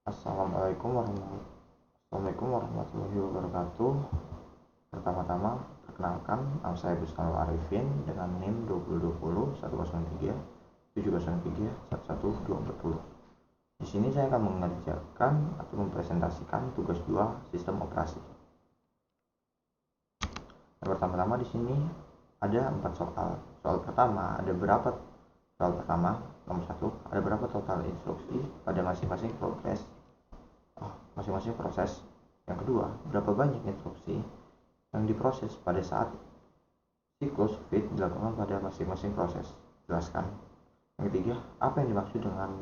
Assalamualaikum warahmatullahi wabarakatuh. Pertama-tama, perkenalkan, nama saya Busnul Arifin dengan NIM 2020 103 703 11240. Di sini saya akan mengerjakan atau mempresentasikan tugas 2 sistem operasi. Yang pertama-tama di sini ada 4 soal. Soal pertama, nomor 1, ada berapa total instruksi pada masing-masing proses. Yang kedua, berapa banyak instruksi yang diproses pada saat siklus fit dilakukan pada masing-masing proses. Jelaskan. Yang ketiga, apa yang dimaksud dengan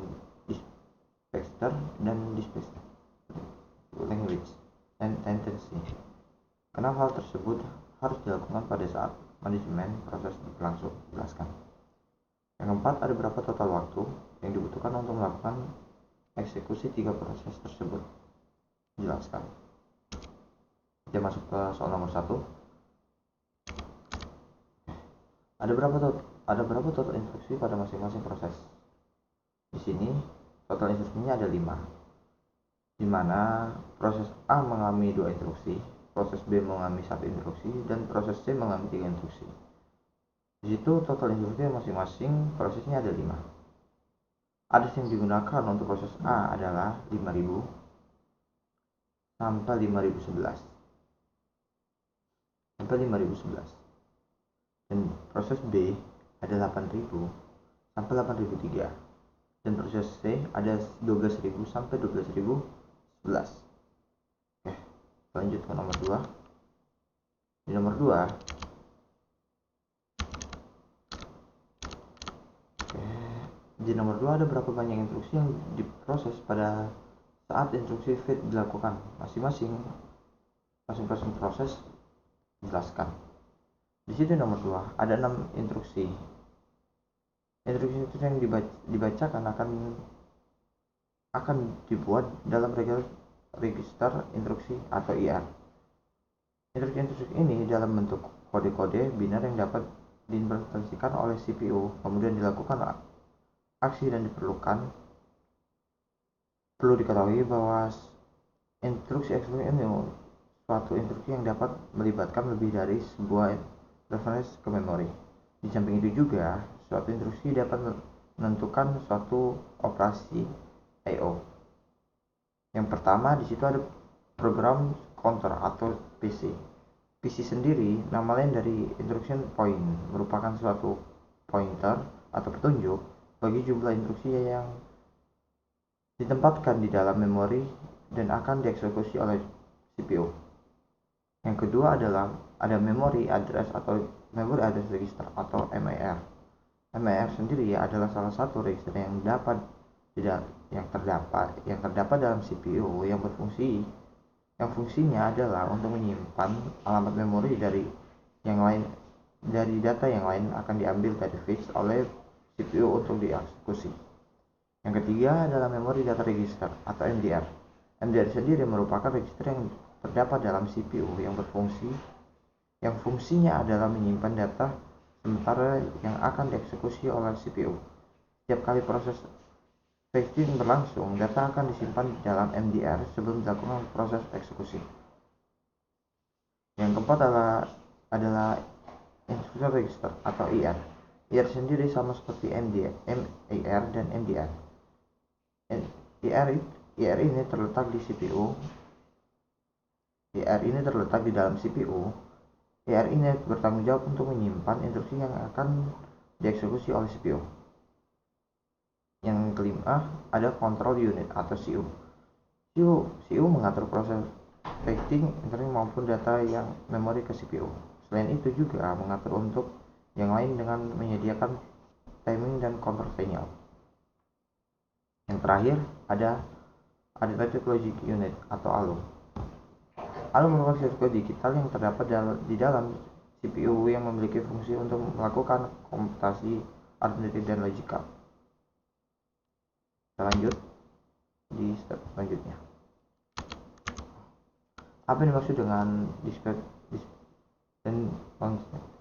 dispenser dan dispenser language and tendency. Kenapa hal tersebut harus dilakukan pada saat manajemen proses berlangsung. Jelaskan. Yang keempat, ada berapa total waktu yang dibutuhkan untuk melakukan eksekusi 3 proses tersebut. Jelaskan. Kita masuk ke soal nomor 1. Ada berapa total instruksi pada masing-masing proses? Di sini total instruksinya ada 5. Di mana proses A mengalami 2 instruksi, proses B mengalami 1 instruksi, dan proses C mengalami 3 instruksi. Di situ total instruksi masing-masing prosesnya ada 5. Address yang digunakan untuk proses A adalah 5000 sampai 5011 dan proses B ada 8000 sampai 8003 dan proses C ada 12000 sampai 12011. Oke, lanjut ke nomor 2. Di nomor 2 ada berapa banyak instruksi yang diproses pada saat instruksi fit dilakukan. Masing-masing proses. Jelaskan. Di situ nomor 2 ada 6 instruksi. Instruksi yang dibacakan akan dibuat dalam register instruksi atau IR. Instruksi ini dalam bentuk kode-kode biner yang dapat diimplementasikan oleh CPU, kemudian dilakukan aksi dan perlu diketahui bahwa instruksi ini suatu instruksi yang dapat melibatkan lebih dari sebuah reference ke memori. Di samping itu juga, suatu instruksi dapat menentukan suatu operasi I/O. Yang pertama di situ ada program counter atau PC. PC sendiri nama lain dari instruction point, merupakan suatu pointer atau petunjuk bagi jumlah instruksi yang ditempatkan di dalam memori dan akan dieksekusi oleh CPU. Yang kedua adalah ada memory address atau memory address register atau MAR. MAR sendiri adalah salah satu register yang terdapat dalam CPU yang fungsinya adalah untuk menyimpan alamat memori dari data yang lain akan diambil dari fix oleh CPU untuk dieksekusi. Yang ketiga adalah memory data register atau MDR. MDR sendiri merupakan register yang terdapat dalam CPU yang fungsinya adalah menyimpan data sementara yang akan dieksekusi oleh CPU. Setiap kali proses fetching berlangsung, data akan disimpan di dalam MDR sebelum dilakukan proses eksekusi. Yang keempat adalah instruction register atau IR. IR sendiri sama seperti MAR dan MDR. IR ini terletak di CPU. IR ini terletak di dalam CPU. IR ini bertanggung jawab untuk menyimpan instruksi yang akan dieksekusi oleh CPU. Yang kelima ada control unit atau CU. CU mengatur proses fetching internet maupun data yang memori ke CPU. Selain itu juga mengatur untuk yang lain dengan menyediakan timing dan counter signal. Yang terakhir ada Adaptive Logic Unit atau ALU. ALU merupakan sirkuit digital yang terdapat di dalam CPU yang memiliki fungsi untuk melakukan komputasi aritmetik dan logikal. Kita lanjut di step selanjutnya. Apa yang dimaksud dengan dan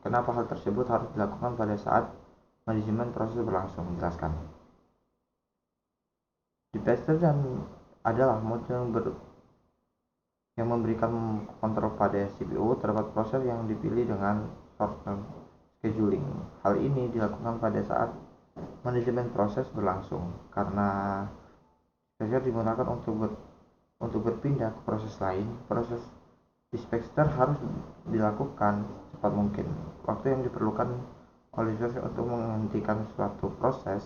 kenapa hal tersebut harus dilakukan pada saat manajemen proses berlangsung? Menjelaskan. Dispenser dan adalah mode yang memberikan kontrol pada CPU terhadap proses yang dipilih dengan short-term scheduling. Hal ini dilakukan pada saat manajemen proses berlangsung, karena scheduler digunakan untuk berpindah ke proses lain. Proses dispatcher harus dilakukan secepat mungkin. Waktu yang diperlukan oleh scheduler untuk menghentikan suatu proses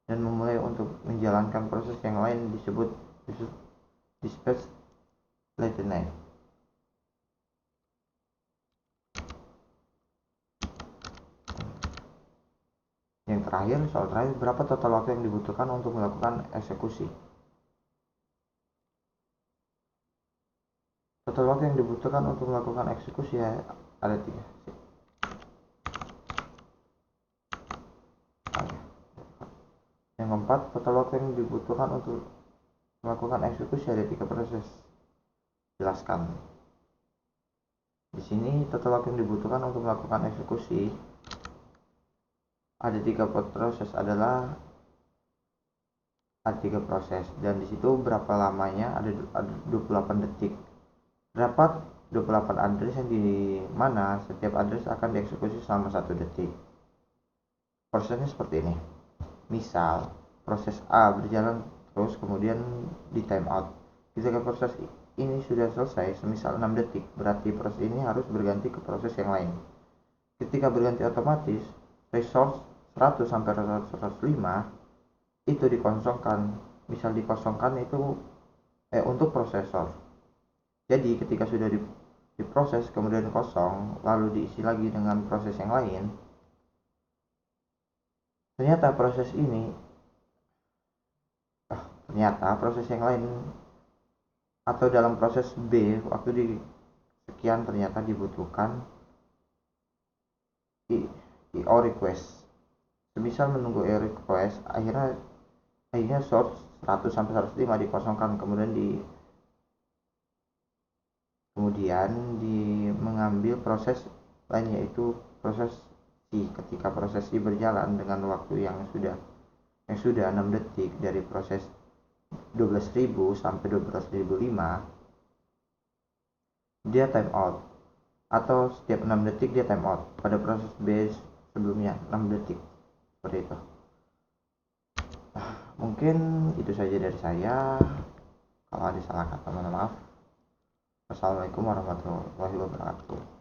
dan memulai untuk menjalankan proses yang lain disebut dispatch latency. Yang terakhir, soal terakhir, berapa total waktu yang dibutuhkan untuk melakukan eksekusi? Total waktu yang dibutuhkan untuk melakukan eksekusi ada 3. Yang keempat, total waktu yang dibutuhkan untuk melakukan eksekusi ada 3 proses. Jelaskan. Di sini total waktu yang dibutuhkan untuk melakukan eksekusi ada 3 proses ada 3 proses, dan di situ berapa lamanya ada 28 detik. Dapat 28 address yang di mana setiap address akan dieksekusi selama 1 detik. Prosesnya seperti ini. Misal proses A berjalan terus, kemudian di timeout. Ketika proses ini sudah selesai, semisal 6 detik, berarti proses ini harus berganti ke proses yang lain. Ketika berganti otomatis, resource 100 sampai 105 itu dikosongkan. Misal dikosongkan itu untuk prosesor. Jadi ketika sudah diproses kemudian kosong, lalu diisi lagi dengan proses yang lain, ternyata proses yang lain atau dalam proses B waktu di sekian ternyata dibutuhkan IO request. Semisal menunggu IO request, akhirnya source 100 sampai 105 dikosongkan, kemudian mengambil proses lain, yaitu proses C. Ketika proses C berjalan dengan waktu yang sudah 6 detik dari proses 12.000 sampai 12.005, dia timeout, atau setiap 6 detik dia timeout. Pada proses B sebelumnya 6 detik, seperti itu. Mungkin itu saja dari saya. Kalau ada salah kata, mohon maaf. Wassalamualaikum warahmatullahi wabarakatuh.